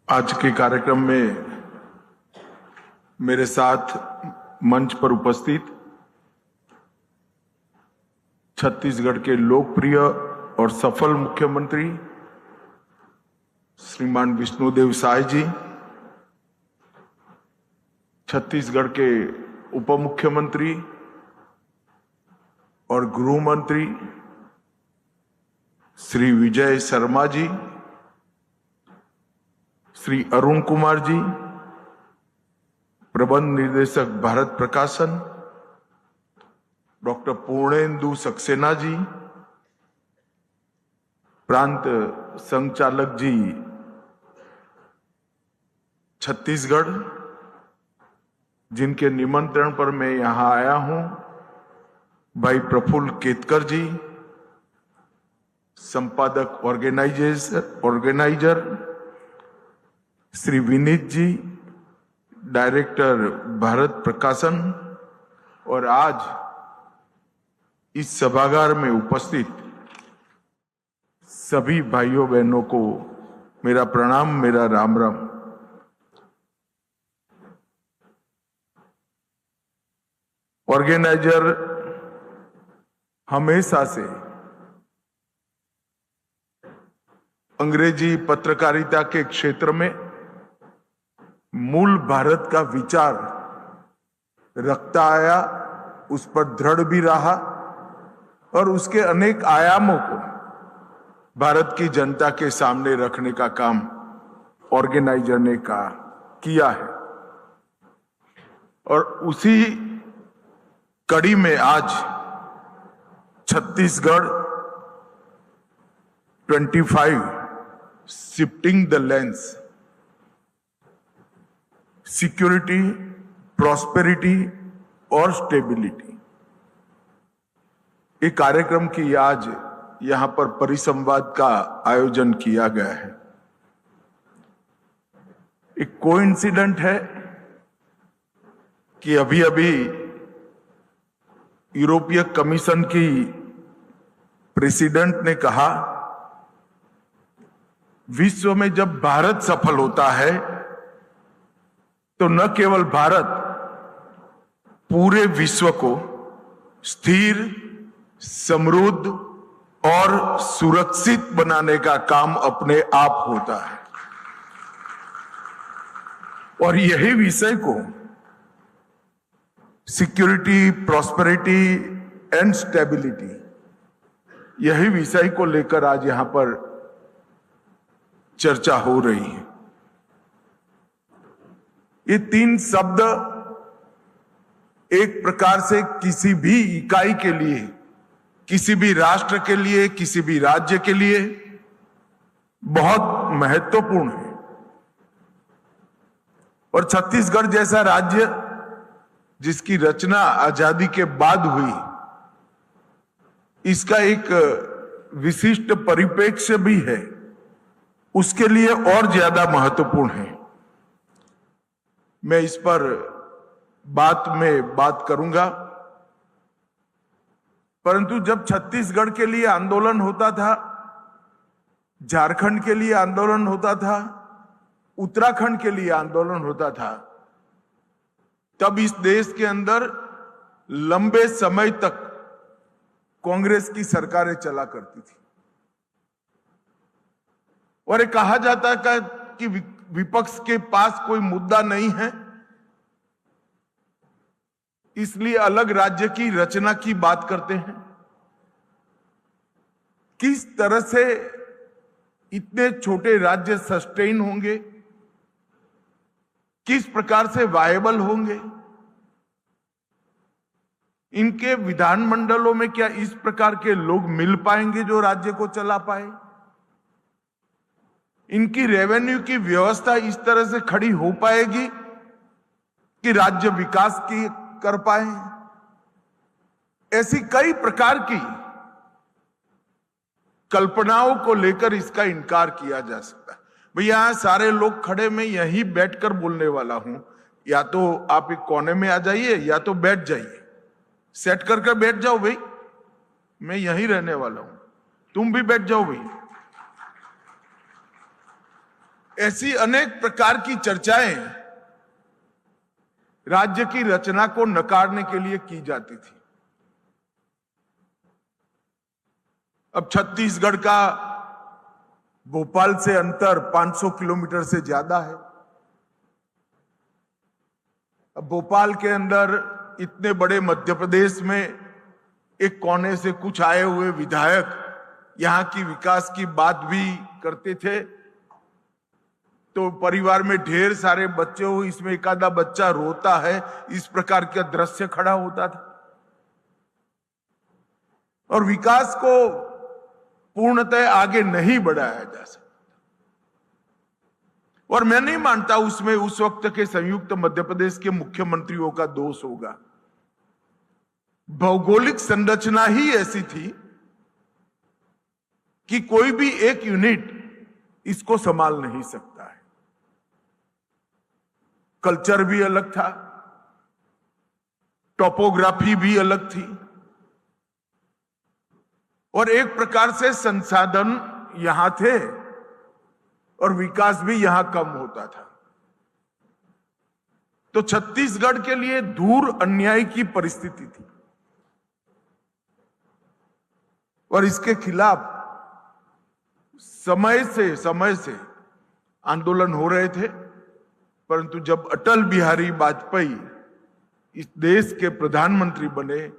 आज के कार्यक्रम में मेरे साथ मंच पर उपस्थित छत्तीसगढ़ के लोकप्रिय और सफल मुख्यमंत्री श्रीमान विष्णुदेव साय जी, छत्तीसगढ़ के उप मुख्यमंत्री और गृह मंत्री श्री विजय शर्मा जी, श्री अरुण कुमार जी, प्रबंध निर्देशक भारत प्रकाशन डॉक्टर पूर्णेंदु सक्सेना जी, प्रांत संचालक जी छत्तीसगढ़, जिनके निमंत्रण पर मैं यहां आया हूं, भाई प्रफुल्ल केतकर जी, संपादक ऑर्गेनाइजर श्री विनीत जी, डायरेक्टर भारत प्रकाशन, और आज इस सभागार में उपस्थित सभी भाइयों बहनों को मेरा प्रणाम, मेरा राम राम। ऑर्गेनाइजर हमेशा से अंग्रेजी पत्रकारिता के क्षेत्र में मूल भारत का विचार रखता आया, उस पर दृढ़ भी रहा और उसके अनेक आयामों को भारत की जनता के सामने रखने का काम ऑर्गेनाइजर ने किया है। और उसी कड़ी में आज Chhattisgarh 25 shifting the lens, security, prosperity और स्टेबिलिटी, एक कार्यक्रम की आज यहां पर परिसंवाद का आयोजन किया गया है। एक कोइंसिडेंट है कि अभी अभी यूरोपीय कमीशन की प्रेसिडेंट ने कहा, विश्व में जब भारत सफल होता है तो न केवल भारत पूरे विश्व को स्थिर, समृद्ध और सुरक्षित बनाने का काम अपने आप होता है। और यही विषय को सिक्योरिटी, प्रॉस्पेरिटी एंड स्टेबिलिटी, यही विषय को लेकर आज यहां पर चर्चा हो रही है। ये तीन शब्द एक प्रकार से किसी भी इकाई के लिए, किसी भी राष्ट्र के लिए, किसी भी राज्य के लिए बहुत महत्वपूर्ण है। और छत्तीसगढ़ जैसा राज्य जिसकी रचना आजादी के बाद हुई, इसका एक विशिष्ट परिप्रेक्ष्य भी है, उसके लिए और ज्यादा महत्वपूर्ण है। मैं इस पर बात करूंगा, परंतु जब छत्तीसगढ़ के लिए आंदोलन होता था, झारखंड के लिए आंदोलन होता था, उत्तराखंड के लिए आंदोलन होता था, तब इस देश के अंदर लंबे समय तक कांग्रेस की सरकारें चला करती थी। और ये कहा जाता है कि विपक्ष के पास कोई मुद्दा नहीं है, इसलिए अलग राज्य की रचना की बात करते हैं। किस तरह से इतने छोटे राज्य सस्टेन होंगे, किस प्रकार से वायबल होंगे, इनके विधानमंडलों में क्या इस प्रकार के लोग मिल पाएंगे जो राज्य को चला पाए, इनकी रेवेन्यू की व्यवस्था इस तरह से खड़ी हो पाएगी कि राज्य विकास की कर पाए। ऐसी कई प्रकार की कल्पनाओं को लेकर इसका इनकार किया जा सकता है। भैया यहां सारे लोग खड़े, मैं यहीं बैठकर बोलने वाला हूं, या तो आप एक कोने में आ जाइए या तो बैठ जाइए, सेट करके बैठ जाओ भाई, मैं यहीं रहने वाला हूं, तुम भी बैठ जाओ भाई। ऐसी अनेक प्रकार की चर्चाएं राज्य की रचना को नकारने के लिए की जाती थी। अब छत्तीसगढ़ का भोपाल से अंतर 500 किलोमीटर से ज्यादा है। अब भोपाल के अंदर इतने बड़े मध्य प्रदेश में एक कोने से कुछ आए हुए विधायक यहां की विकास की बात भी करते थे, तो परिवार में ढेर सारे बच्चे हो, इसमें एक आधा बच्चा रोता है, इस प्रकार का दृश्य खड़ा होता था। और विकास को पूर्णतः आगे नहीं बढ़ाया जा सकता। और मैं नहीं मानता उसमें उस वक्त के संयुक्त मध्य प्रदेश के मुख्यमंत्रियों का दोष होगा। भौगोलिक संरचना ही ऐसी थी कि कोई भी एक यूनिट इसको संभाल नहीं सकता है। कल्चर भी अलग था, टोपोग्राफी भी अलग थी, और एक प्रकार से संसाधन यहां थे और विकास भी यहां कम होता था। तो छत्तीसगढ़ के लिए दूर अन्याय की परिस्थिति थी और इसके खिलाफ समय से आंदोलन हो रहे थे। परंतु जब अटल बिहारी वाजपेयी इस देश के प्रधानमंत्री बने,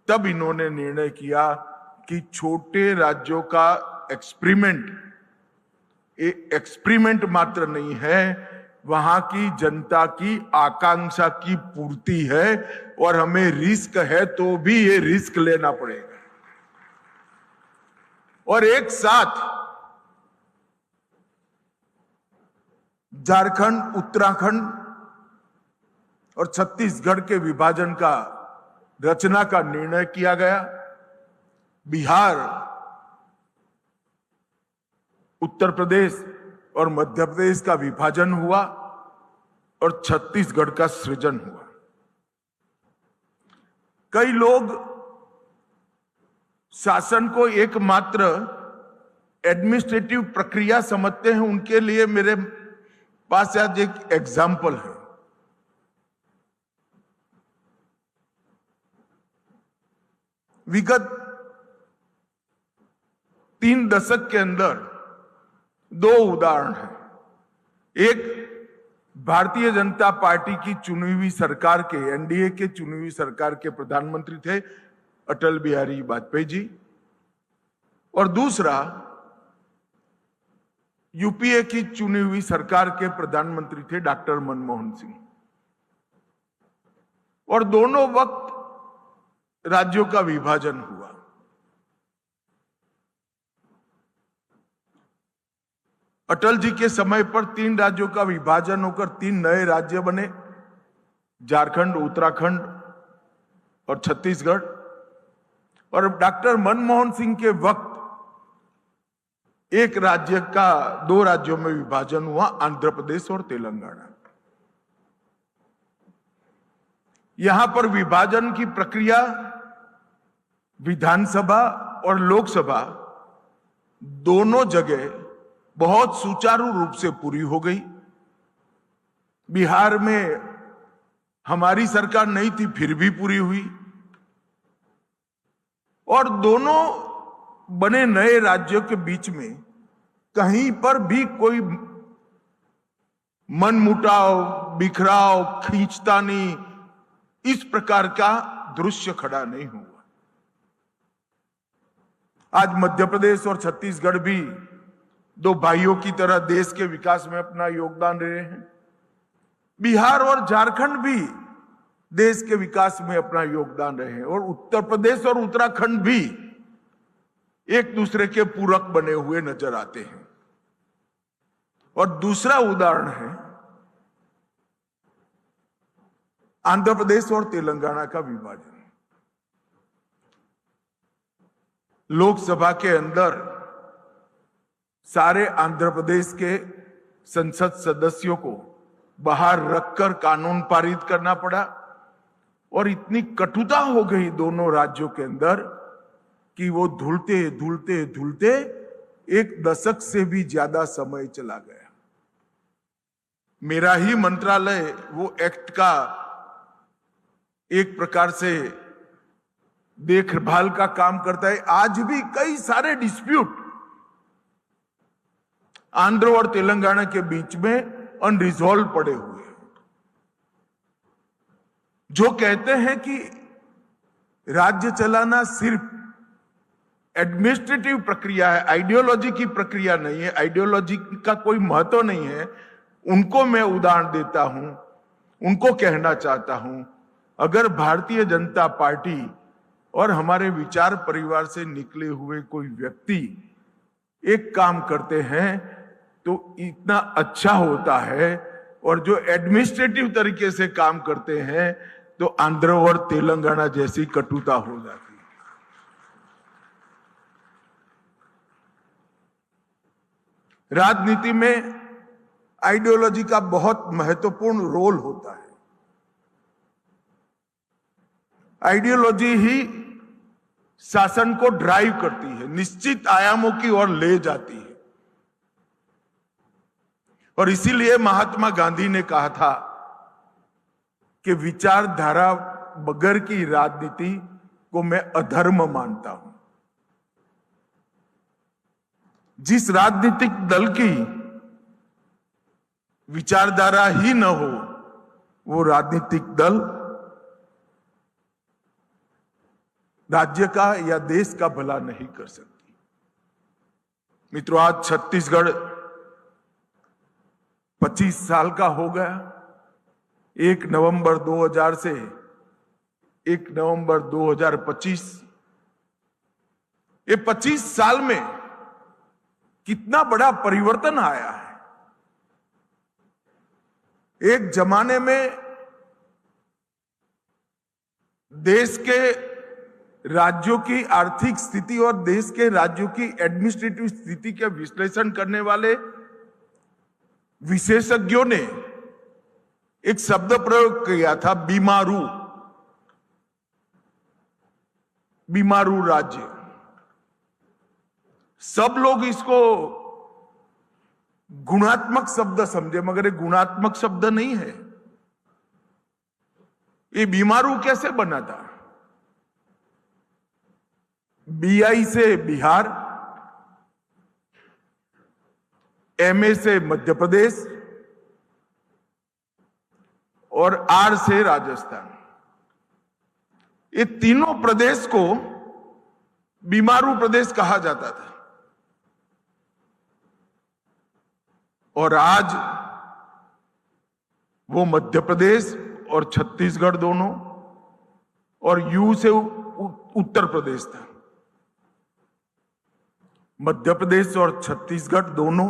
तब इन्होंने निर्णय किया कि छोटे राज्यों का एक्सपेरिमेंट मात्र नहीं है, वहां की जनता की आकांक्षा की पूर्ति है और हमें रिस्क है तो भी ये रिस्क लेना पड़ेगा। और एक साथ झारखंड, उत्तराखंड और छत्तीसगढ़ के विभाजन का रचना का निर्णय किया गया। बिहार, उत्तर प्रदेश और मध्य प्रदेश का विभाजन हुआ और छत्तीसगढ़ का सृजन हुआ। कई लोग शासन को एकमात्र एडमिनिस्ट्रेटिव प्रक्रिया समझते हैं। उनके लिए मेरे पास आज एक एग्जाम्पल है। विगत 3 दशक के अंदर 2 उदाहरण हैं। एक, भारतीय जनता पार्टी की चुनी हुई सरकार के, एनडीए के चुनी हुई सरकार के प्रधानमंत्री थे अटल बिहारी वाजपेयी जी, और दूसरा यूपीए की चुनी हुई सरकार के प्रधानमंत्री थे डॉक्टर मनमोहन सिंह। और दोनों वक्त राज्यों का विभाजन हुआ। अटल जी के समय पर 3 राज्यों का विभाजन होकर 3 नए राज्य बने, झारखंड, उत्तराखंड और छत्तीसगढ़। और डॉक्टर मनमोहन सिंह के वक्त एक राज्य का 2 राज्यों में विभाजन हुआ, आंध्र प्रदेश और तेलंगाना। यहां पर विभाजन की प्रक्रिया विधानसभा और लोकसभा दोनों जगह बहुत सुचारू रूप से पूरी हो गई। बिहार में हमारी सरकार नहीं थी, फिर भी पूरी हुई। और दोनों बने नए राज्यों के बीच में कहीं पर भी कोई मनमुटाव, बिखराव, खींचतानी, इस प्रकार का दृश्य खड़ा नहीं हुआ। आज मध्य प्रदेश और छत्तीसगढ़ भी 2 भाइयों की तरह देश के विकास में अपना योगदान दे रहे हैं। बिहार और झारखंड भी देश के विकास में अपना योगदान रहे हैं। और उत्तर प्रदेश और उत्तराखंड भी एक दूसरे के पूरक बने हुए नजर आते हैं। और दूसरा उदाहरण है आंध्र प्रदेश और तेलंगाना का विभाजन। लोकसभा के अंदर सारे आंध्र प्रदेश के संसद सदस्यों को बाहर रखकर कानून पारित करना पड़ा। और इतनी कटुता हो गई दोनों राज्यों के अंदर कि वो धुलते 1 दशक से भी ज्यादा समय चला गया। मेरा ही मंत्रालय वो एक्ट का एक प्रकार से देखभाल का काम करता है। आज भी कई सारे डिस्प्यूट आंध्र और तेलंगाना के बीच में अनरिजॉल्व पड़े हुए हैं। जो कहते हैं कि राज्य चलाना सिर्फ एडमिनिस्ट्रेटिव प्रक्रिया है, आइडियोलॉजी की प्रक्रिया नहीं है, आइडियोलॉजी का कोई महत्व नहीं है, उनको मैं उदाहरण देता हूं, उनको कहना चाहता हूं, अगर भारतीय जनता पार्टी और हमारे विचार परिवार से निकले हुए कोई व्यक्ति एक काम करते हैं तो इतना अच्छा होता है, और जो एडमिनिस्ट्रेटिव तरीके से काम करते हैं तो आंध्र और तेलंगाना जैसी कटुता हो जाती है। राजनीति में आइडियोलॉजी का बहुत महत्वपूर्ण रोल होता है। आइडियोलॉजी ही शासन को ड्राइव करती है, निश्चित आयामों की ओर ले जाती है। और इसीलिए महात्मा गांधी ने कहा था कि विचारधारा बगैर की राजनीति को मैं अधर्म मानता हूं। जिस राजनीतिक दल की विचारधारा ही न हो, वो राजनीतिक दल राज्य का या देश का भला नहीं कर सकती। मित्रों, आज छत्तीसगढ़ 25 साल का हो गया। 1 नवंबर 2000 से 1 नवंबर 2025, ये 25 साल में कितना बड़ा परिवर्तन आया है। एक जमाने में देश के राज्यों की आर्थिक स्थिति और देश के राज्यों की एडमिनिस्ट्रेटिव स्थिति के विश्लेषण करने वाले विशेषज्ञों ने एक शब्द प्रयोग किया था, बीमारू। बीमारू राज्य। सब लोग इसको गुणात्मक शब्द समझे, मगर ये गुणात्मक शब्द नहीं है। ये बीमारू कैसे बना था? BI से बिहार, MA से मध्य प्रदेश और R से राजस्थान। ये तीनों प्रदेश को बीमारू प्रदेश कहा जाता था। और आज वो मध्य प्रदेश और छत्तीसगढ़ दोनों, और U से उत्तर प्रदेश था। मध्य प्रदेश और छत्तीसगढ़ दोनों,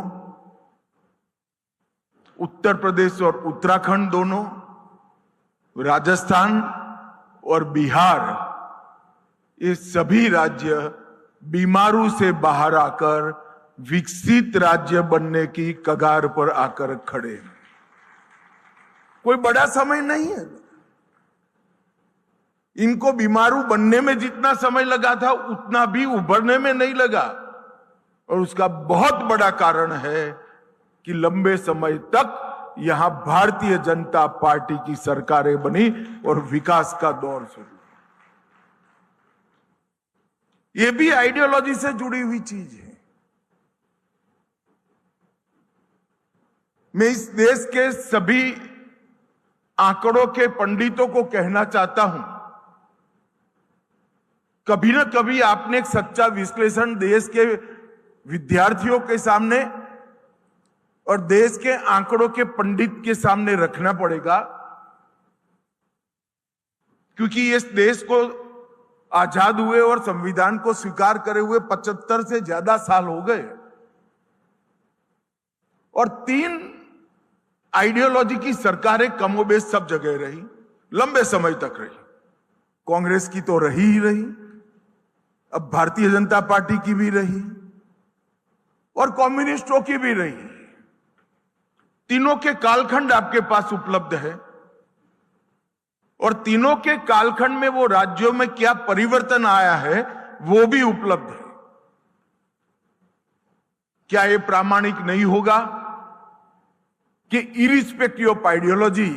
उत्तर प्रदेश और उत्तराखंड दोनों, राजस्थान और बिहार, ये सभी राज्य बीमारू से बाहर आकर विकसित राज्य बनने की कगार पर आकर खड़े हैं। कोई बड़ा समय नहीं है। इनको बीमारू बनने में जितना समय लगा था उतना भी उभरने में नहीं लगा। और उसका बहुत बड़ा कारण है कि लंबे समय तक यहां भारतीय जनता पार्टी की सरकारें बनी और विकास का दौर शुरू। यह भी आइडियोलॉजी से जुड़ी हुई चीज है। मैं इस देश के सभी आंकड़ों के पंडितों को कहना चाहता हूं, कभी ना कभी आपने एक सच्चा विश्लेषण देश के विद्यार्थियों के सामने और देश के आंकड़ों के पंडित के सामने रखना पड़ेगा, क्योंकि इस देश को आजाद हुए और संविधान को स्वीकार करे हुए 75 से ज्यादा साल हो गए, और 3 आइडियोलॉजी की सरकारें कमोबेश सब जगह रही, लंबे समय तक रही। कांग्रेस की तो रही ही रही, अब भारतीय जनता पार्टी की भी रही और कम्युनिस्टों की भी रही। तीनों के कालखंड आपके पास उपलब्ध है, और तीनों के कालखंड में वो राज्यों में क्या परिवर्तन आया है वो भी उपलब्ध है। क्या ये प्रामाणिक नहीं होगा कि इरिस्पेक्टिव ऑफ आइडियोलॉजी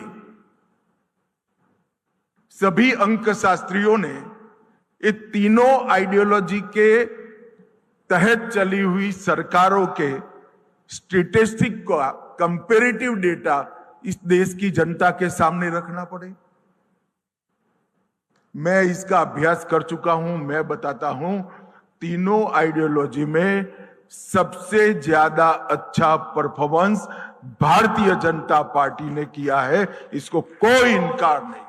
सभी अंकशास्त्रियों ने ये तीनों आइडियोलॉजी के तहत चली हुई सरकारों के स्टैटिस्टिक का कंपैरेटिव डेटा इस देश की जनता के सामने रखना पड़े। मैं इसका अभ्यास कर चुका हूं। मैं बताता हूं, तीनों आइडियोलॉजी में सबसे ज्यादा अच्छा परफॉर्मेंस भारतीय जनता पार्टी ने किया है, इसको कोई इनकार नहीं।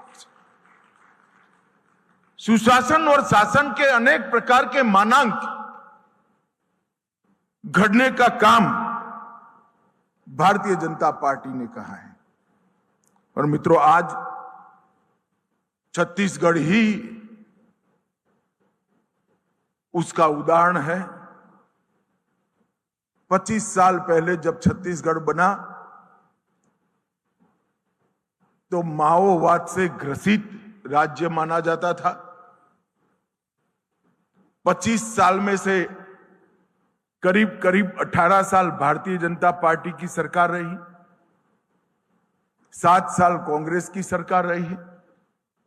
सुशासन और शासन के अनेक प्रकार के मानांक घड़ने का काम भारतीय जनता पार्टी ने कहा है। और मित्रों, आज छत्तीसगढ़ ही उसका उदाहरण है। 25 साल पहले जब छत्तीसगढ़ बना तो माओवाद से ग्रसित राज्य माना जाता था। 25 साल में से करीब करीब 18 साल भारतीय जनता पार्टी की सरकार रही, 7 साल कांग्रेस की सरकार रही,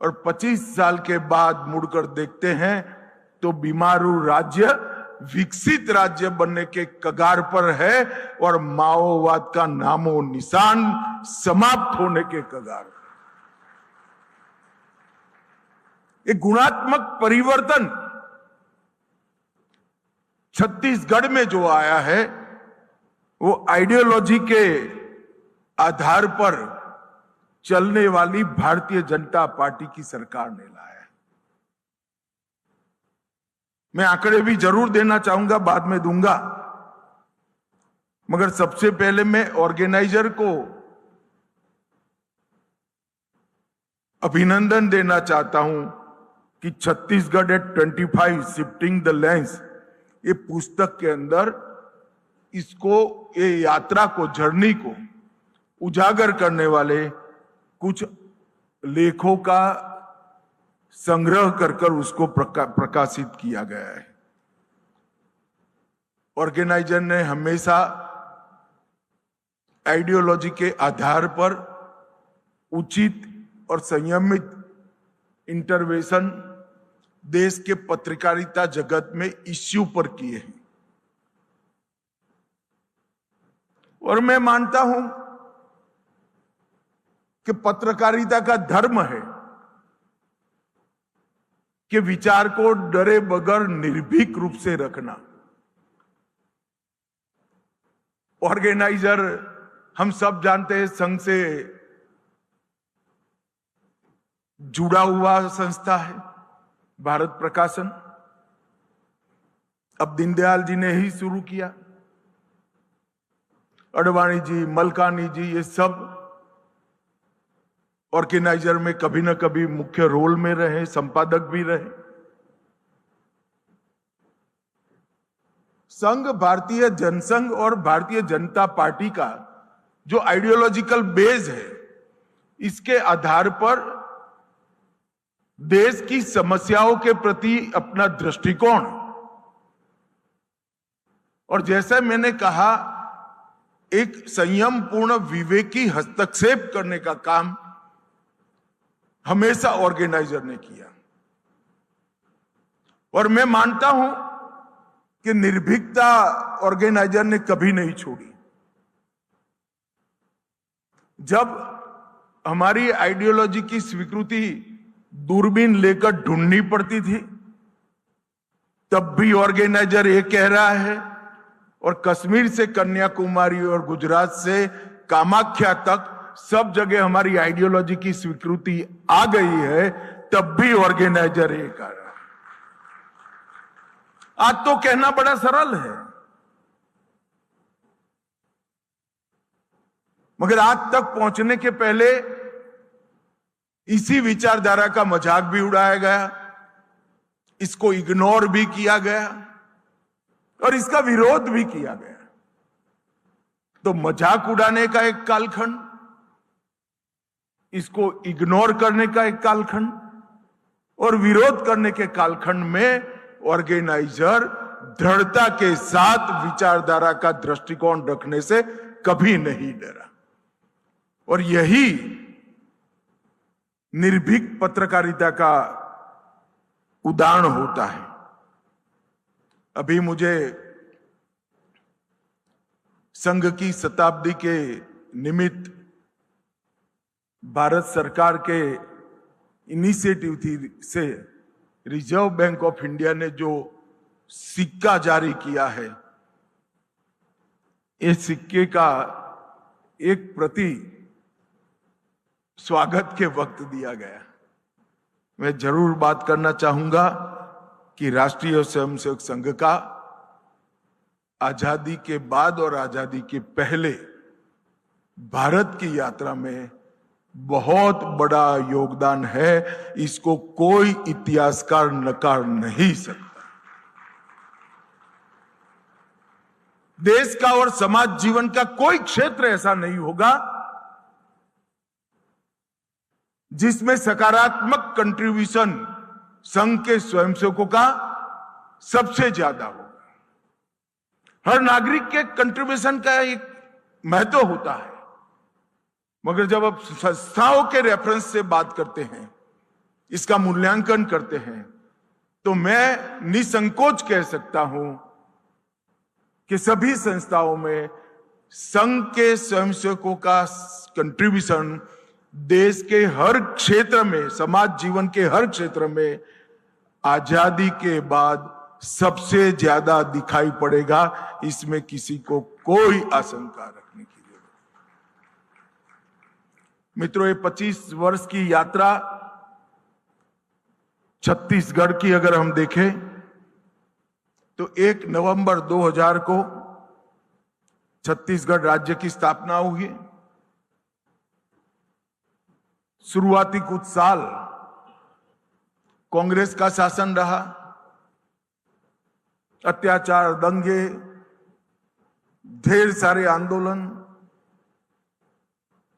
और 25 साल के बाद मुड़कर देखते हैं तो बीमारू राज्य विकसित राज्य बनने के कगार पर है और माओवाद का नामो निशान समाप्त होने के कगार पर। एक गुणात्मक परिवर्तन छत्तीसगढ़ में जो आया है वो आइडियोलॉजी के आधार पर चलने वाली भारतीय जनता पार्टी की सरकार ने लाया है। मैं आंकड़े भी जरूर देना चाहूंगा, बाद में दूंगा, मगर सबसे पहले मैं ऑर्गेनाइजर को अभिनंदन देना चाहता हूं कि Chhattisgarh at 25 shifting the lens, ये पुस्तक के अंदर इसको, ये यात्रा को, जर्नी को उजागर करने वाले कुछ लेखों का संग्रह कर उसको प्रकाशित किया गया है। ऑर्गेनाइजर ने हमेशा आइडियोलॉजी के आधार पर उचित और संयमित इंटरवेंशन देश के पत्रकारिता जगत में इश्यू पर किए हैं। और मैं मानता हूं कि पत्रकारिता का धर्म है कि विचार को डरे बगैर निर्भीक रूप से रखना। ऑर्गेनाइजर हम सब जानते हैं संघ से जुड़ा हुआ संस्था है, भारत प्रकाशन। अब दीनदयाल जी ने ही शुरू किया, अडवाणी जी, मलकानी जी, ये सब ऑर्गेनाइजर में कभी ना कभी मुख्य रोल में रहे, संपादक भी रहे। संघ भारतीय जनसंघ और भारतीय जनता पार्टी का जो आइडियोलॉजिकल बेस है, इसके आधार पर देश की समस्याओं के प्रति अपना दृष्टिकोण, और जैसा मैंने कहा, एक संयम पूर्ण विवेकी हस्तक्षेप करने का काम हमेशा ऑर्गेनाइजर ने किया। और मैं मानता हूं कि निर्भीकता ऑर्गेनाइजर ने कभी नहीं छोड़ी। जब हमारी आइडियोलॉजी की स्वीकृति दूरबीन लेकर ढूंढनी पड़ती थी, तब भी ऑर्गेनाइजर ये कह रहा है, और कश्मीर से कन्याकुमारी और गुजरात से कामाख्या तक सब जगह हमारी आइडियोलॉजी की स्वीकृति आ गई है, तब भी ऑर्गेनाइजर ये कह रहा है। आज तो कहना बड़ा सरल है, मगर आज तक पहुंचने के पहले इसी विचारधारा का मजाक भी उड़ाया गया, इसको इग्नोर भी किया गया और इसका विरोध भी किया गया। तो मजाक उड़ाने का एक कालखंड, इसको इग्नोर करने का एक कालखंड, और विरोध करने के कालखंड में ऑर्गेनाइजर दृढ़ता के साथ विचारधारा का दृष्टिकोण रखने से कभी नहीं डरा। और यही निर्भीक पत्रकारिता का उदाहरण होता है। अभी मुझे संघ की शताब्दी के निमित्त भारत सरकार के इनिशिएटिव से रिजर्व बैंक ऑफ इंडिया ने जो सिक्का जारी किया है, इस सिक्के का एक प्रति स्वागत के वक्त दिया गया। मैं जरूर बात करना चाहूंगा कि राष्ट्रीय स्वयंसेवक संघ का आजादी के बाद और आजादी के पहले भारत की यात्रा में बहुत बड़ा योगदान है। इसको कोई इतिहासकार नकार नहीं सकता। देश का और समाज जीवन का कोई क्षेत्र ऐसा नहीं होगा जिसमें सकारात्मक कंट्रीब्यूशन संघ के स्वयंसेवकों का सबसे ज्यादा होगा। हर नागरिक के कंट्रीब्यूशन का एक महत्व होता है, मगर जब आप संस्थाओं के रेफरेंस से बात करते हैं, इसका मूल्यांकन करते हैं, तो मैं निसंकोच कह सकता हूं कि सभी संस्थाओं में संघ के स्वयंसेवकों का कंट्रीब्यूशन देश के हर क्षेत्र में, समाज जीवन के हर क्षेत्र में आजादी के बाद सबसे ज्यादा दिखाई पड़ेगा। इसमें किसी को कोई आशंका रखने की जरूरत नहीं। मित्रों, ये 25 वर्ष की यात्रा छत्तीसगढ़ की अगर हम देखें तो 1 नवंबर 2000 को छत्तीसगढ़ राज्य की स्थापना हुई। शुरुआती कुछ साल कांग्रेस का शासन रहा, अत्याचार, दंगे, ढेर सारे आंदोलन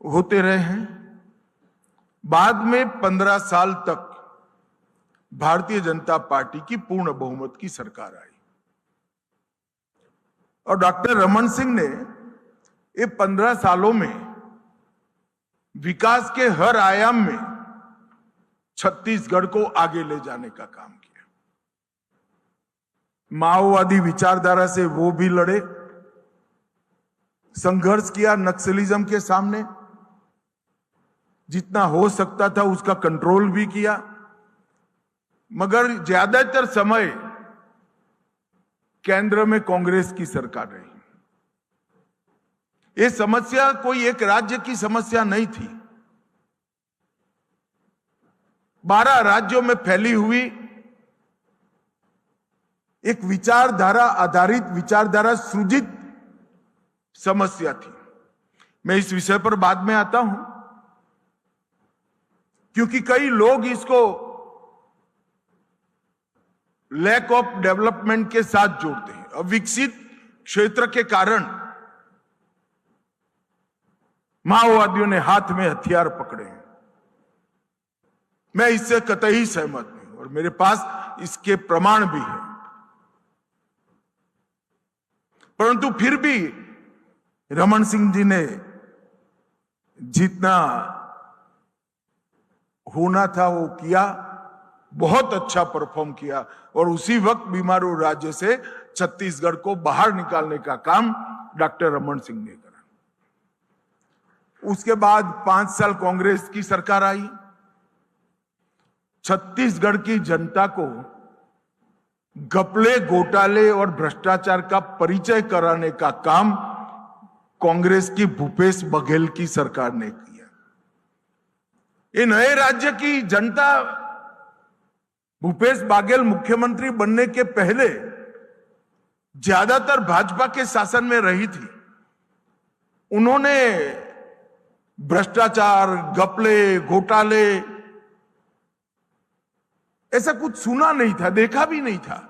होते रहे हैं। बाद में 15 साल तक भारतीय जनता पार्टी की पूर्ण बहुमत की सरकार आई और डॉक्टर रमन सिंह ने ये 15 सालों में विकास के हर आयाम में छत्तीसगढ़ को आगे ले जाने का काम किया। माओवादी विचारधारा से वो भी लड़े, संघर्ष किया नक्सलिज्म के सामने, जितना हो सकता था उसका कंट्रोल भी किया, मगर ज्यादातर समय केंद्र में कांग्रेस की सरकार रही। ये समस्या कोई एक राज्य की समस्या नहीं थी, 12 राज्यों में फैली हुई एक विचारधारा आधारित, विचारधारा सृजित समस्या थी। मैं इस विषय पर बाद में आता हूं, क्योंकि कई लोग इसको लैक ऑफ डेवलपमेंट के साथ जोड़ते हैं। अविकसित क्षेत्र के कारण माओवादियों ने हाथ में हथियार पकड़े हैं। मैं इससे कतई सहमत नहीं और मेरे पास इसके प्रमाण भी है। परंतु फिर भी रमन सिंह जी ने जितना होना था वो किया, बहुत अच्छा परफॉर्म किया और उसी वक्त बीमारू राज्य से छत्तीसगढ़ को बाहर निकालने का काम डॉक्टर रमन सिंह ने करा। उसके बाद 5 साल कांग्रेस की सरकार आई। छत्तीसगढ़ की जनता को घपले, घोटाले और भ्रष्टाचार का परिचय कराने का काम कांग्रेस की भूपेश बघेल की सरकार ने किया। ये नए राज्य की जनता भूपेश बघेल मुख्यमंत्री बनने के पहले ज्यादातर भाजपा के शासन में रही थी। उन्होंने भ्रष्टाचार, घपले, घोटाले ऐसा कुछ सुना नहीं था, देखा भी नहीं था।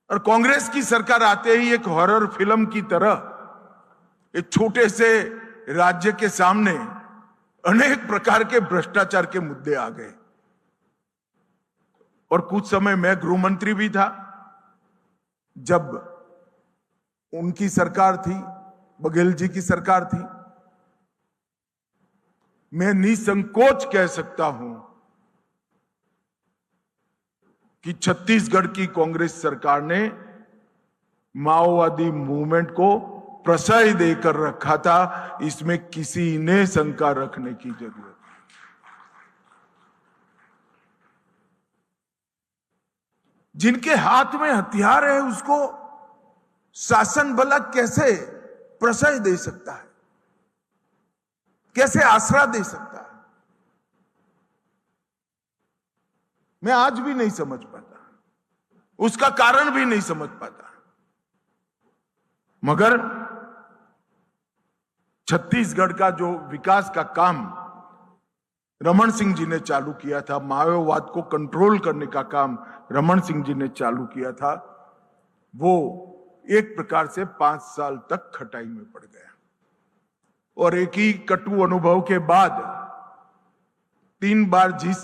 और कांग्रेस की सरकार आते ही एक हॉरर फिल्म की तरह एक छोटे से राज्य के सामने अनेक प्रकार के भ्रष्टाचार के मुद्दे आ गए। और कुछ समय मैं गृह मंत्री भी था जब उनकी सरकार थी। बघेल जी की सरकार थी। मैं निसंकोच कह सकता हूं कि छत्तीसगढ़ की कांग्रेस सरकार ने माओवादी मूवमेंट को प्रश्रय देकर रखा था, इसमें किसी ने शंका रखने की जरूरत नहीं। जिनके हाथ में हथियार है उसको शासन भला कैसे प्रश्रय दे सकता है, कैसे आसरा दे सकता है? मैं आज भी नहीं समझ पाता, उसका कारण भी नहीं समझ पाता। मगर छत्तीसगढ़ का जो विकास का काम रमन सिंह जी ने चालू किया था, माओवाद को कंट्रोल करने का काम रमन सिंह जी ने चालू किया था, वो एक प्रकार से 5 साल तक खटाई में पड़ गया। और एक ही कटु अनुभव के बाद 3 बार जिस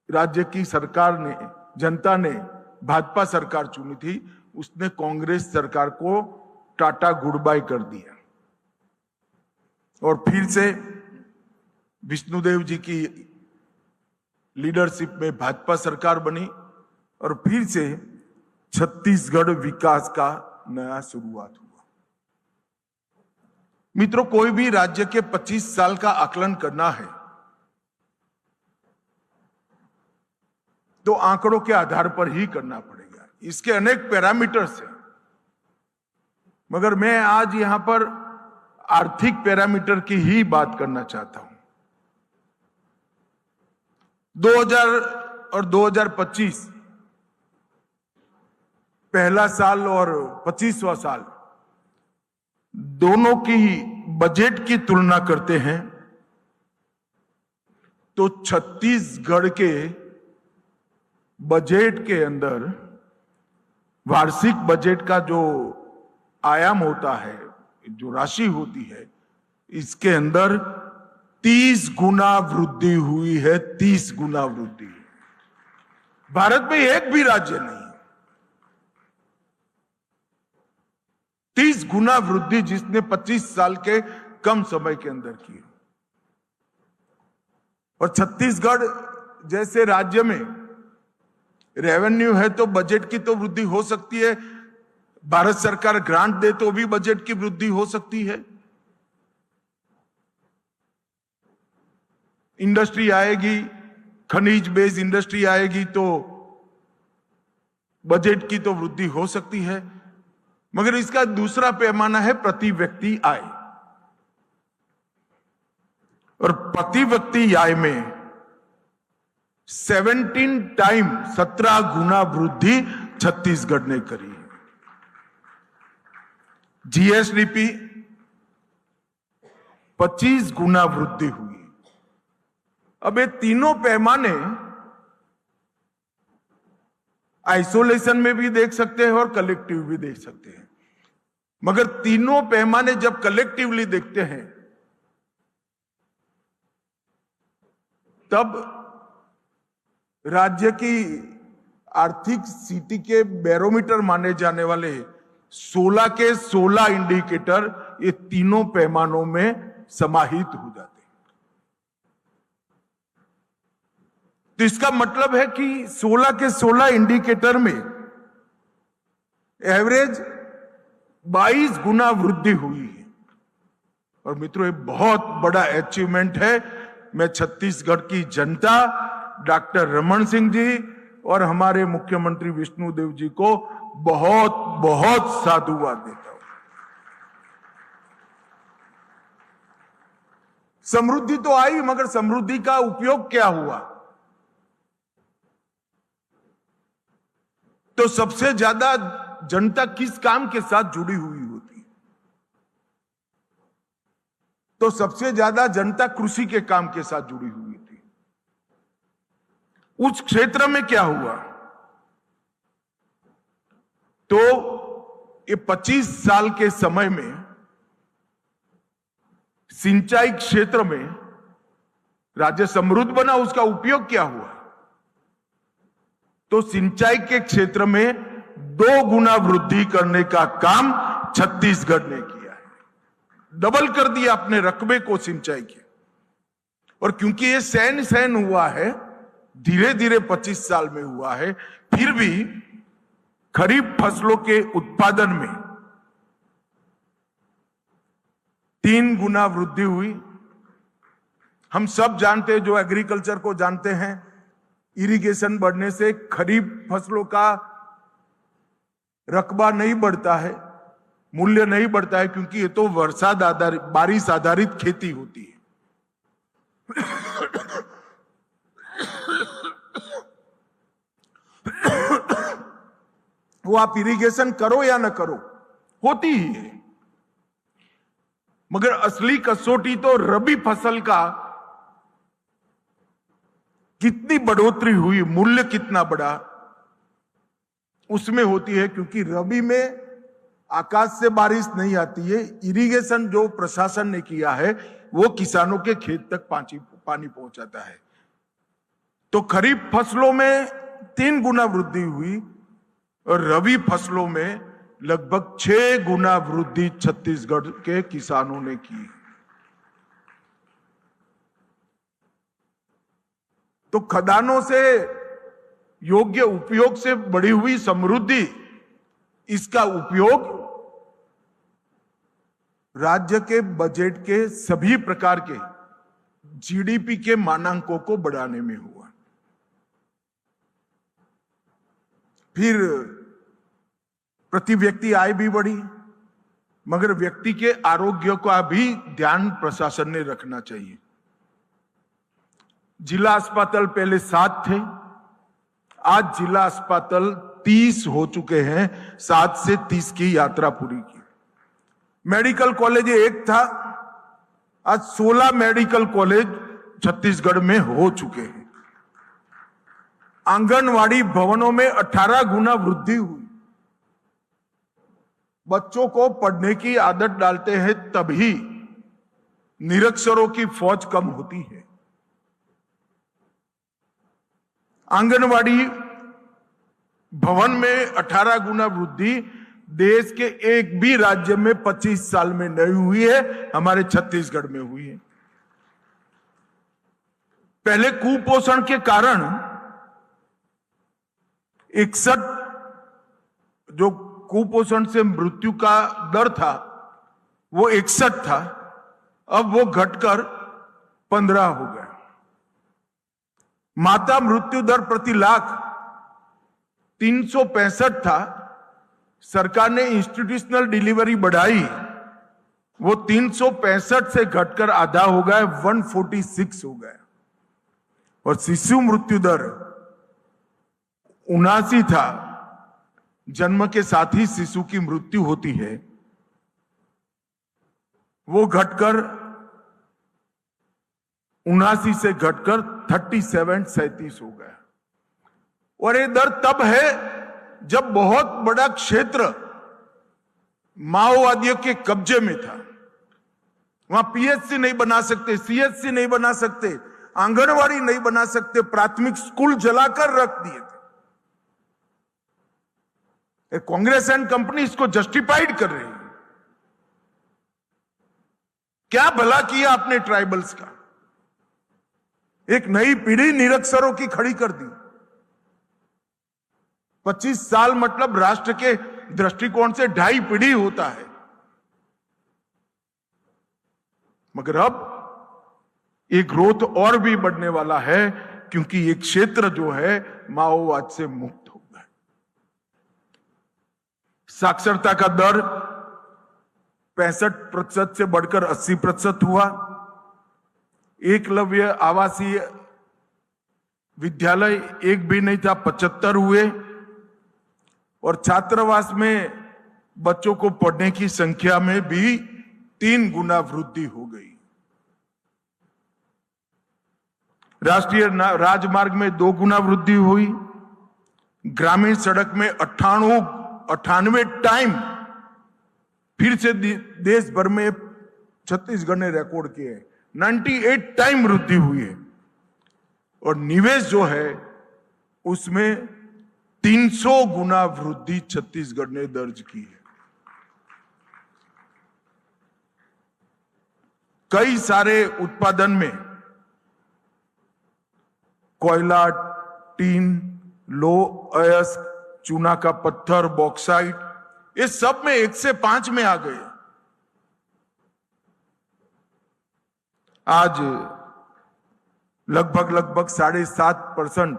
राज्य की सरकार ने, जनता ने भाजपा सरकार चुनी थी, उसने कांग्रेस सरकार को टाटा गुड बाय कर दिया और फिर से विष्णुदेव जी की लीडरशिप में भाजपा सरकार बनी और फिर से छत्तीसगढ़ विकास का नया शुरुआत हुआ। मित्रों, कोई भी राज्य के 25 साल का आकलन करना है तो आंकड़ों के आधार पर ही करना पड़ेगा। इसके अनेक पैरामीटर्स हैं, मगर मैं आज यहां पर आर्थिक पैरामीटर की ही बात करना चाहता हूं। 2000 और 2025 पहला साल और 25वां साल दोनों की बजट की तुलना करते हैं तो छत्तीसगढ़ के बजट के अंदर वार्षिक बजट का जो आयाम होता है, जो राशि होती है, इसके अंदर 30 गुना वृद्धि हुई है। 30 गुना वृद्धि। भारत में एक भी राज्य नहीं, 30 गुना वृद्धि जिसने 25 साल के कम समय के अंदर की। और छत्तीसगढ़ जैसे राज्य में रेवेन्यू है तो बजट की तो वृद्धि हो सकती है, भारत सरकार ग्रांट दे तो भी बजट की वृद्धि हो सकती है। इंडस्ट्री आएगी, खनिज बेस्ड इंडस्ट्री आएगी तो बजट की तो वृद्धि हो सकती है, मगर इसका दूसरा पैमाना है प्रति व्यक्ति आय। और प्रति व्यक्ति आय में 17 टाइम 17 गुना वृद्धि छत्तीसगढ़ ने करी है। जीएसडीपी 25 गुना वृद्धि हुई। अब ये तीनों पैमाने आइसोलेशन में भी देख सकते हैं और कलेक्टिव भी देख सकते हैं, मगर तीनों पैमाने जब कलेक्टिवली देखते हैं तब राज्य की आर्थिक स्थिति के बैरोमीटर माने जाने वाले 16 के 16 इंडिकेटर ये तीनों पैमानों में समाहित हो जाते हैं। तो इसका मतलब है कि 16 के 16 इंडिकेटर में एवरेज 22 गुना वृद्धि हुई है। और मित्रों, ये बहुत बड़ा अचीवमेंट है। मैं छत्तीसगढ़ की जनता, डॉक्टर रमन सिंह जी और हमारे मुख्यमंत्री विष्णुदेव जी को बहुत बहुत साधुवाद देता हूं। समृद्धि तो आई, मगर समृद्धि का उपयोग क्या हुआ? तो सबसे ज्यादा जनता किस काम के साथ जुड़ी हुई होती है? तो सबसे ज्यादा जनता कृषि के काम के साथ जुड़ी हुई थी। उस क्षेत्र में क्या हुआ? तो ये 25 साल के समय में सिंचाई क्षेत्र में राज्य समृद्ध बना। उसका उपयोग क्या हुआ? तो सिंचाई के क्षेत्र में 2 गुना वृद्धि करने का काम छत्तीसगढ़ ने किया है। डबल कर दिया अपने रकबे को सिंचाई के। और क्योंकि ये सहन हुआ है, धीरे धीरे 25 साल में हुआ है, फिर भी खरीफ फसलों के उत्पादन में 3 गुना वृद्धि हुई। हम सब जानते हैं, जो एग्रीकल्चर को जानते हैं, इरिगेशन बढ़ने से खरीफ फसलों का रकबा नहीं बढ़ता है, मूल्य नहीं बढ़ता है, क्योंकि ये तो वर्षाद आधारित, बारिश आधारित खेती होती है। वो आप इरिगेशन करो या ना करो, होती ही है। मगर असली कसौटी तो रबी फसल का कितनी बढ़ोतरी हुई, मूल्य कितना बढ़ा, उसमें होती है। क्योंकि रबी में आकाश से बारिश नहीं आती है, इरिगेशन जो प्रशासन ने किया है वो किसानों के खेत तक पानी पहुंचाता है। तो खरीफ फसलों में 3 गुना वृद्धि हुई और रबी फसलों में लगभग 6 गुना वृद्धि छत्तीसगढ़ के किसानों ने की। तो खदानों से योग्य उपयोग से बढ़ी हुई समृद्धि, इसका उपयोग राज्य के बजट के सभी प्रकार के जीडीपी के मानांकों को बढ़ाने में हुआ। फिर प्रति व्यक्ति आय भी बढ़ी, मगर व्यक्ति के आरोग्य का भी ध्यान प्रशासन ने रखना चाहिए। जिला अस्पताल पहले 7 थे, आज जिला अस्पताल 30 हो चुके हैं। 7 से 30 की यात्रा पूरी की। मेडिकल कॉलेज 1 था, आज 16 मेडिकल कॉलेज छत्तीसगढ़ में हो चुके हैं। आंगनवाड़ी भवनों में 18 गुना वृद्धि हुई। बच्चों को पढ़ने की आदत डालते हैं तभी निरक्षरों की फौज कम होती है। आंगनवाड़ी भवन में 18 गुना वृद्धि देश के एक भी राज्य में 25 साल में नहीं हुई है, हमारे छत्तीसगढ़ में हुई है। पहले कुपोषण के कारण 61 जो कुपोषण से मृत्यु का दर था वो 61 था, अब वो घटकर 15 हो गया। माता मृत्यु दर प्रति लाख 365 था, सरकार ने इंस्टीट्यूशनल डिलीवरी बढ़ाई, वो 365 से घटकर आधा हो गया, 146 हो गया। और शिशु मृत्यु दर 79 था, जन्म के साथ ही शिशु की मृत्यु होती है, वो घटकर 79 से घटकर 37 हो गया। और ये दर तब है जब बहुत बड़ा क्षेत्र माओवादियों के कब्जे में था। वहां पीएचसी नहीं बना सकते, सीएचसी नहीं बना सकते, आंगनवाड़ी नहीं बना सकते, प्राथमिक स्कूल जलाकर रख दिए थे। कांग्रेस एंड कंपनी इसको जस्टिफाइड कर रही है। क्या भला किया आपने ट्राइबल्स का? एक नई पीढ़ी निरक्षरों की खड़ी कर दी। 25 साल मतलब राष्ट्र के दृष्टिकोण से 2.5 पीढ़ी होता है। मगर अब एक ग्रोथ और भी बढ़ने वाला है, क्योंकि ये क्षेत्र जो है माओवाद से मुक्त हो गया। साक्षरता का दर 65% से बढ़कर 80% हुआ। एकलव्य आवासीय विद्यालय एक भी नहीं था, 75 हुए। और छात्रावास में बच्चों को पढ़ने की संख्या में भी 3 गुना वृद्धि हो गई। राष्ट्रीय राजमार्ग में 2 गुना वृद्धि हुई। ग्रामीण सड़क में 98 टाइम फिर से देश भर में छत्तीसगढ़ ने रिकॉर्ड किए, 98 टाइम वृद्धि हुई है। और निवेश जो है उसमें 300 गुना वृद्धि छत्तीसगढ़ ने दर्ज की है। कई सारे उत्पादन में कोयला, टीन, लोह अयस्क, चूना का पत्थर, बॉक्साइट, ये सब में 1 से 5 में आ गए। आज लगभग 7.5%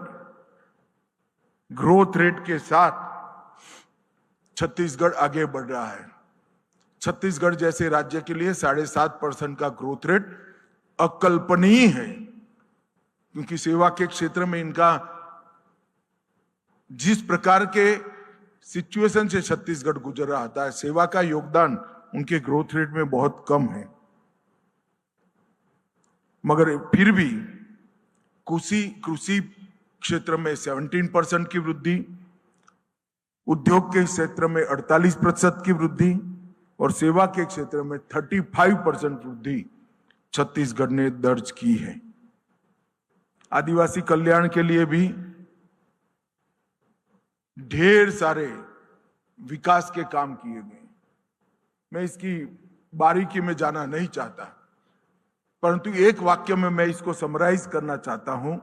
ग्रोथ रेट के साथ छत्तीसगढ़ आगे बढ़ रहा है। छत्तीसगढ़ जैसे राज्य के लिए 7.5% का ग्रोथ रेट अकल्पनीय है, क्योंकि सेवा के क्षेत्र में इनका जिस प्रकार के सिचुएशन से छत्तीसगढ़ गुजर रहा था, सेवा का योगदान उनके ग्रोथ रेट में बहुत कम है। मगर फिर भी कृषि क्षेत्र में 17% की वृद्धि, उद्योग के क्षेत्र में 48% की वृद्धि और सेवा के क्षेत्र में 35% वृद्धि छत्तीसगढ़ ने दर्ज की है। आदिवासी कल्याण के लिए भी ढेर सारे विकास के काम किए गए। मैं इसकी बारीकी में जाना नहीं चाहता, परंतु एक वाक्य में मैं इसको समराइज करना चाहता हूं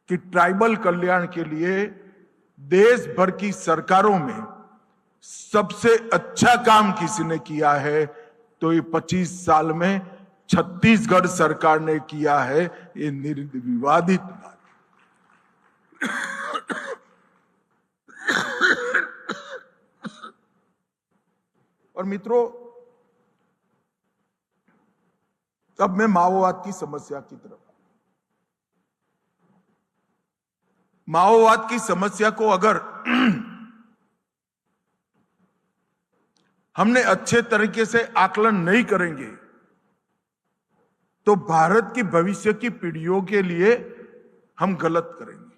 कि ट्राइबल कल्याण के लिए देश भर की सरकारों में सबसे अच्छा काम किसी ने किया है तो ये 25 साल में छत्तीसगढ़ सरकार ने किया है। ये निर्विवादित बात। और मित्रों, अब मैं माओवाद की समस्या की तरफ। माओवाद की समस्या को अगर हमने अच्छे तरीके से आकलन नहीं करेंगे तो भारत की भविष्य की पीढ़ियों के लिए हम गलत करेंगे।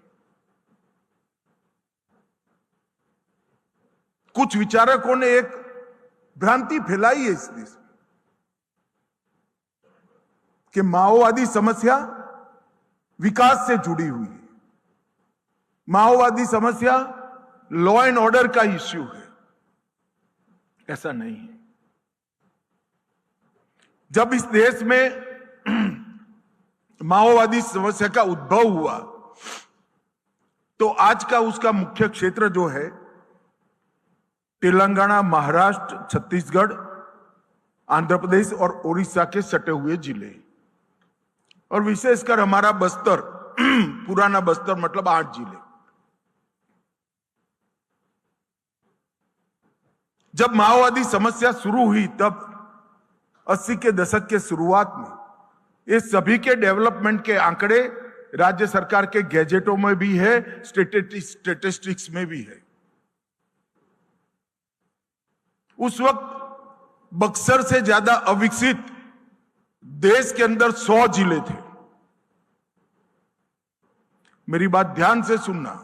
कुछ विचारकों ने एक भ्रांति फैलाई है इस देश में कि माओवादी समस्या विकास से जुड़ी हुई है, माओवादी समस्या लॉ एंड ऑर्डर का इश्यू है। ऐसा नहीं है। जब इस देश में माओवादी समस्या का उद्भव हुआ तो आज का उसका मुख्य क्षेत्र जो है तेलंगाना, महाराष्ट्र, छत्तीसगढ़, आंध्र प्रदेश और ओडिशा के सटे हुए जिले और विशेषकर हमारा बस्तर, पुराना बस्तर मतलब 8 जिले। जब माओवादी समस्या शुरू हुई तब 80 के दशक के शुरुआत में ये सभी के डेवलपमेंट के आंकड़े राज्य सरकार के गैजेटों में भी है, स्टेटिस्टिक्स में भी है। उस वक्त बक्सर से ज्यादा अविकसित देश के अंदर 100 जिले थे। मेरी बात ध्यान से सुनना।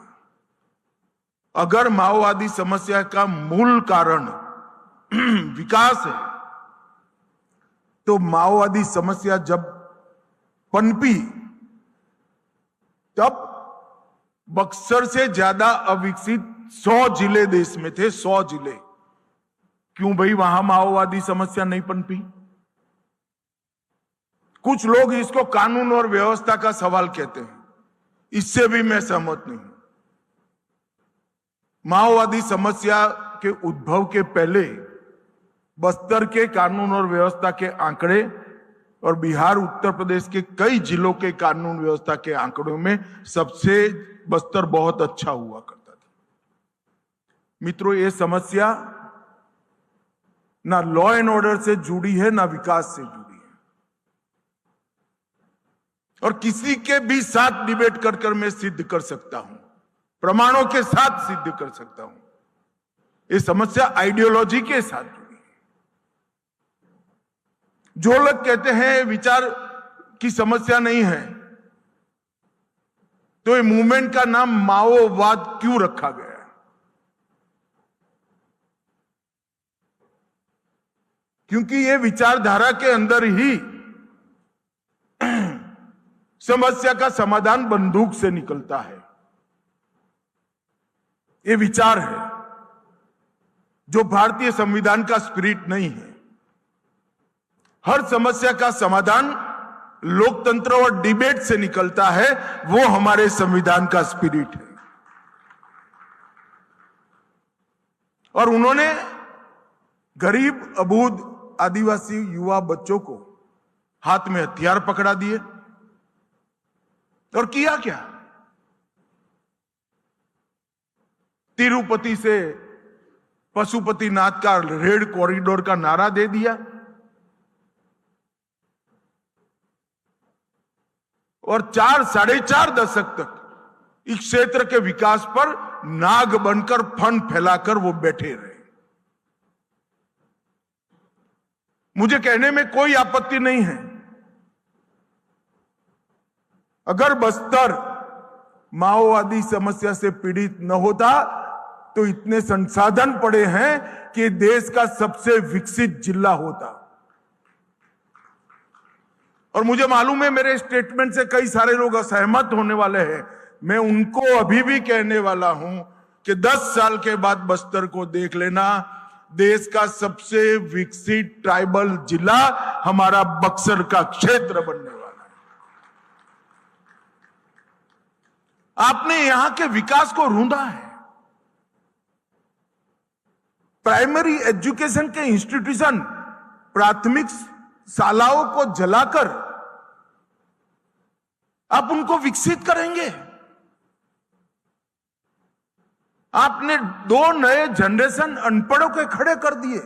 अगर माओवादी समस्या का मूल कारण विकास है तो माओवादी समस्या जब पनपी तब बक्सर से ज्यादा अविकसित 100 जिले देश में थे। 100 जिले। क्यों भाई वहां माओवादी समस्या नहीं पनपी? कुछ लोग इसको कानून और व्यवस्था का सवाल कहते हैं, इससे भी मैं सहमत नहीं हूं। माओवादी समस्या के उद्भव के पहले बस्तर के कानून और व्यवस्था के आंकड़े और बिहार, उत्तर प्रदेश के कई जिलों के कानून व्यवस्था के आंकड़ों में सबसे बस्तर बहुत अच्छा हुआ करता था। मित्रों, ये समस्या ना लॉ एंड ऑर्डर से जुड़ी है ना विकास से जुड़ी है। और किसी के भी साथ डिबेट कर मैं सिद्ध कर सकता हूं, प्रमाणों के साथ सिद्ध कर सकता हूं, ये समस्या आइडियोलॉजी के साथ जुड़ी है। जो लोग कहते हैं विचार की समस्या नहीं है, तो ये मूवमेंट का नाम माओवाद क्यों रखा गया है? क्योंकि ये विचारधारा के अंदर ही समस्या का समाधान बंदूक से निकलता है। ये विचार है जो भारतीय संविधान का स्पिरिट नहीं है। हर समस्या का समाधान लोकतंत्र और डिबेट से निकलता है। वो हमारे संविधान का स्पिरिट है। और उन्होंने गरीब अबूझ आदिवासी युवा बच्चों को हाथ में हथियार पकड़ा दिए और किया क्या? तिरुपति से पशुपतिनाथ का रेड कॉरिडोर का नारा दे दिया और 4-4.5 दशक तक इस क्षेत्र के विकास पर नाग बनकर फंड फैलाकर वो बैठे रहे। मुझे कहने में कोई आपत्ति नहीं है, अगर बस्तर माओवादी समस्या से पीड़ित न होता तो इतने संसाधन पड़े हैं कि देश का सबसे विकसित जिला होता। और मुझे मालूम है मेरे स्टेटमेंट से कई सारे लोग असहमत होने वाले हैं। मैं उनको अभी भी कहने वाला हूं कि 10 साल के बाद बस्तर को देख लेना, देश का सबसे विकसित ट्राइबल जिला हमारा बक्सर का क्षेत्र बनने वाला है। आपने यहां के विकास को रूंधा है। प्राइमरी एजुकेशन के इंस्टीट्यूशन, प्राथमिक शालाओं को जलाकर आप उनको विकसित करेंगे। आपने 2 नए जनरेशन अनपढ़ों के खड़े कर दिए।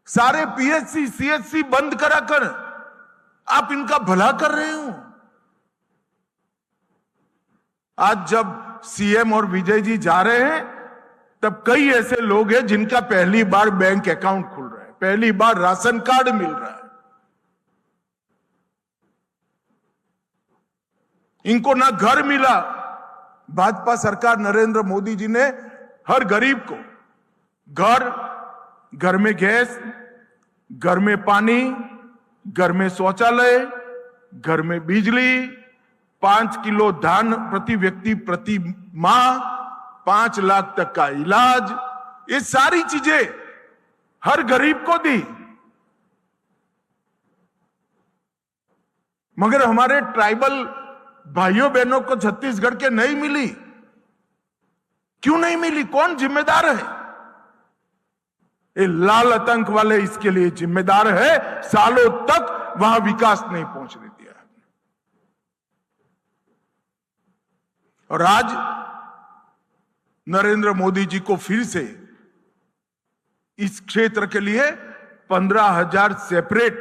सारे पीएचसी सीएचसी बंद कराकर आप इनका भला कर रहे हो। आज जब सीएम और विजय जी जा रहे हैं तब कई ऐसे लोग हैं जिनका पहली बार बैंक अकाउंट खुल रहा है, पहली बार राशन कार्ड मिल रहा है। इनको ना घर मिला। भाजपा सरकार नरेंद्र मोदी जी ने हर गरीब को घर में गैस, घर में पानी, घर में शौचालय, घर में बिजली, 5 किलो धान प्रति व्यक्ति प्रति माह, 5 लाख तक का इलाज, ये सारी चीजें हर गरीब को दी। मगर हमारे ट्राइबल भाइयों बहनों को छत्तीसगढ़ के नहीं मिली। क्यों नहीं मिली? कौन जिम्मेदार है? ये लाल आतंक वाले इसके लिए जिम्मेदार है। सालों तक वहां विकास नहीं पहुंचने दिया। और आज नरेंद्र मोदी जी को फिर से इस क्षेत्र के लिए 15,000 सेपरेट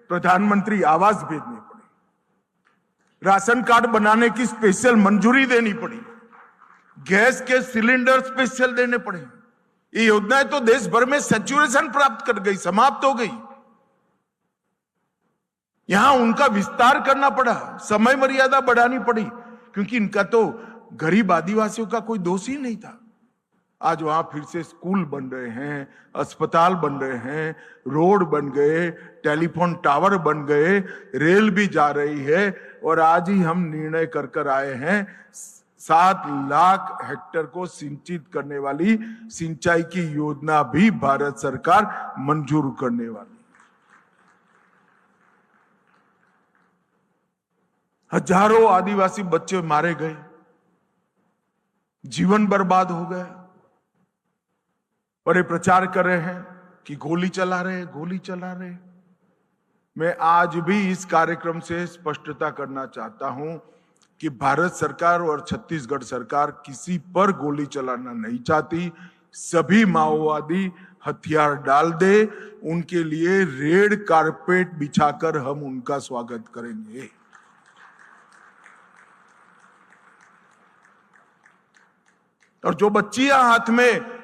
प्रधानमंत्री आवास भेजने पड़े, राशन कार्ड बनाने की स्पेशल मंजूरी देनी पड़ी, गैस के सिलेंडर स्पेशल देने पड़े। ये योजनाएं तो देश भर में सैचुरेशन प्राप्त कर गई, समाप्त हो गई। यहां उनका विस्तार करना पड़ा, समय मर्यादा बढ़ानी पड़ी, क्योंकि इनका तो गरीब आदिवासियों का कोई दोष ही नहीं था। आज वहां फिर से स्कूल बन रहे हैं, अस्पताल बन रहे हैं, रोड बन गए, टेलीफोन टावर बन गए, रेल भी जा रही है। और आज ही हम निर्णय कर आए हैं 7 लाख हेक्टेयर को सिंचित करने वाली सिंचाई की योजना भी भारत सरकार मंजूर करने वाली। हजारों आदिवासी बच्चे मारे गए, जीवन बर्बाद हो गए। और ये प्रचार कर रहे हैं कि गोली चला रहे, गोली चला रहे। मैं आज भी इस कार्यक्रम से स्पष्टता करना चाहता हूं कि भारत सरकार और छत्तीसगढ़ सरकार किसी पर गोली चलाना नहीं चाहती। सभी माओवादी हथियार डाल दे, उनके लिए रेड कारपेट बिछाकर हम उनका स्वागत करेंगे। और जो बच्चियां हाथ में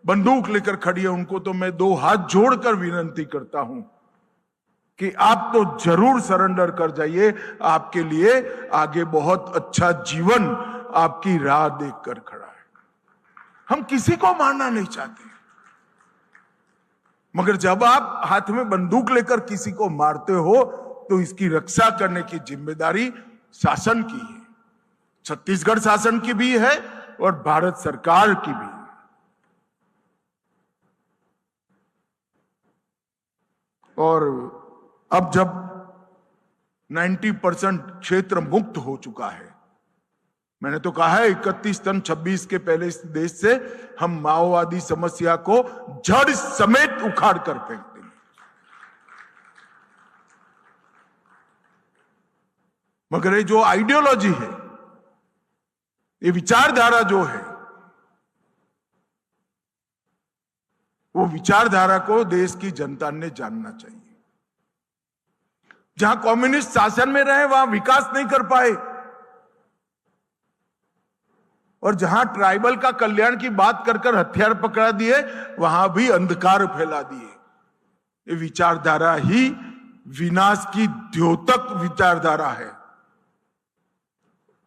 बंदूक लेकर खड़ी है, उनको तो मैं 2 हाथ जोड़कर विनती करता हूं कि आप तो जरूर सरेंडर कर जाइए। आपके लिए आगे बहुत अच्छा जीवन आपकी राह देखकर खड़ा है। हम किसी को मारना नहीं चाहते, मगर जब आप हाथ में बंदूक लेकर किसी को मारते हो तो इसकी रक्षा करने की जिम्मेदारी शासन की है, छत्तीसगढ़ शासन की भी है और भारत सरकार की भी। और अब जब 90% क्षेत्र मुक्त हो चुका है, मैंने तो कहा है 31 टन 26 के पहले इस देश से हम माओवादी समस्या को जड़ समेत उखाड़ कर फेंक देंगे। मगर ये जो आइडियोलॉजी है, ये विचारधारा जो है, वो विचारधारा को देश की जनता ने जानना चाहिए। जहां कम्युनिस्ट शासन में रहे वहां विकास नहीं कर पाए, और जहां ट्राइबल का कल्याण की बात कर कर हथियार पकड़ा दिए, वहां भी अंधकार फैला दिए। ये विचारधारा ही विनाश की द्योतक विचारधारा है,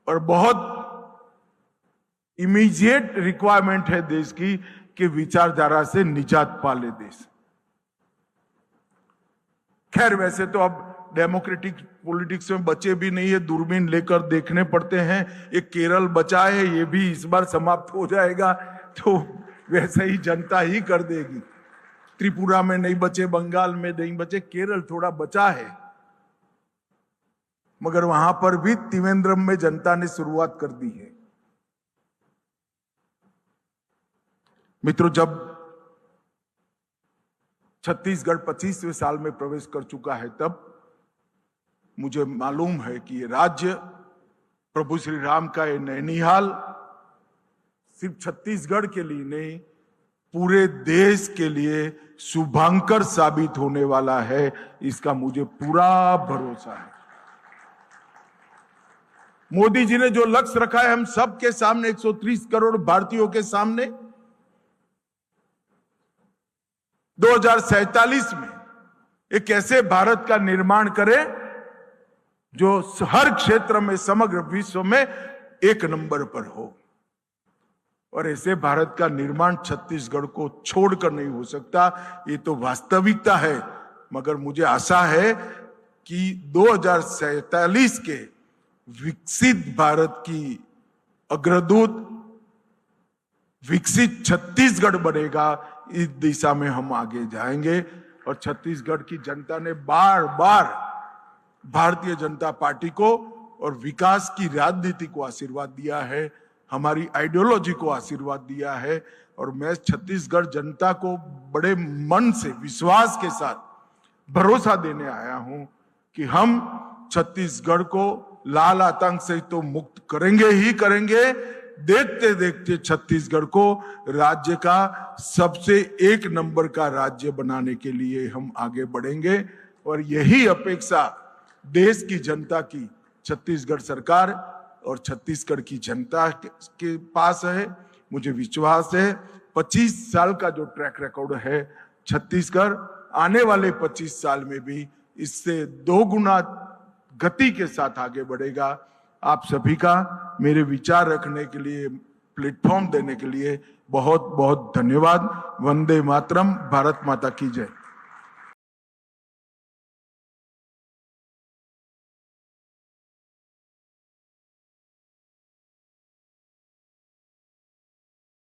और बहुत इमीडिएट रिक्वायरमेंट है देश की कि विचारधारा से निजात पा ले देश। खैर, वैसे तो अब डेमोक्रेटिक पॉलिटिक्स में बचे भी नहीं है, दूरबीन लेकर देखने पड़ते हैं। ये केरल बचा है, ये भी इस बार समाप्त हो जाएगा, तो वैसे ही जनता ही कर देगी। त्रिपुरा में नहीं बचे, बंगाल में नहीं बचे, केरल थोड़ा बचा है, मगर वहां पर भी त्रिवेंद्रम में जनता ने शुरुआत कर दी है। मित्रों, जब छत्तीसगढ़ 25वें साल में प्रवेश कर चुका है, तब मुझे मालूम है कि ये राज्य प्रभु श्री राम का ये नैनीहाल सिर्फ छत्तीसगढ़ के लिए नहीं, पूरे देश के लिए शुभांकर साबित होने वाला है, इसका मुझे पूरा भरोसा है। मोदी जी ने जो लक्ष्य रखा है हम सबके सामने, 130 करोड़ भारतीयों के सामने, 2047 में एक ऐसे भारत का निर्माण करें जो हर क्षेत्र में, समग्र विश्व में एक नंबर पर हो। और ऐसे भारत का निर्माण छत्तीसगढ़ को छोड़कर नहीं हो सकता, ये तो वास्तविकता है। मगर मुझे आशा है कि 2047 के विकसित भारत की अग्रदूत विकसित छत्तीसगढ़ बनेगा, इस दिशा में हम आगे जाएंगे। और छत्तीसगढ़ की जनता ने बार बार भारतीय जनता पार्टी को और विकास की राजनीति को आशीर्वाद दिया है, हमारी आइडियोलॉजी को आशीर्वाद दिया है। और मैं छत्तीसगढ़ जनता को बड़े मन से, विश्वास के साथ भरोसा देने आया हूं कि हम छत्तीसगढ़ को लाल आतंक से तो मुक्त करेंगे ही करेंगे। देखते देखते छत्तीसगढ़ को राज्य का सबसे एक नंबर का राज्य बनाने के लिए हम आगे बढ़ेंगे। और यही अपेक्षा देश की जनता की छत्तीसगढ़ सरकार और छत्तीसगढ़ की जनता के पास है। मुझे विश्वास है 25 साल का जो ट्रैक रिकॉर्ड है छत्तीसगढ़, आने वाले 25 साल में भी इससे 2 गुना गति के साथ आगे बढ़ेगा। आप सभी का मेरे विचार रखने के लिए, प्लेटफॉर्म देने के लिए बहुत बहुत धन्यवाद। वंदे मातरम। भारत माता की जय।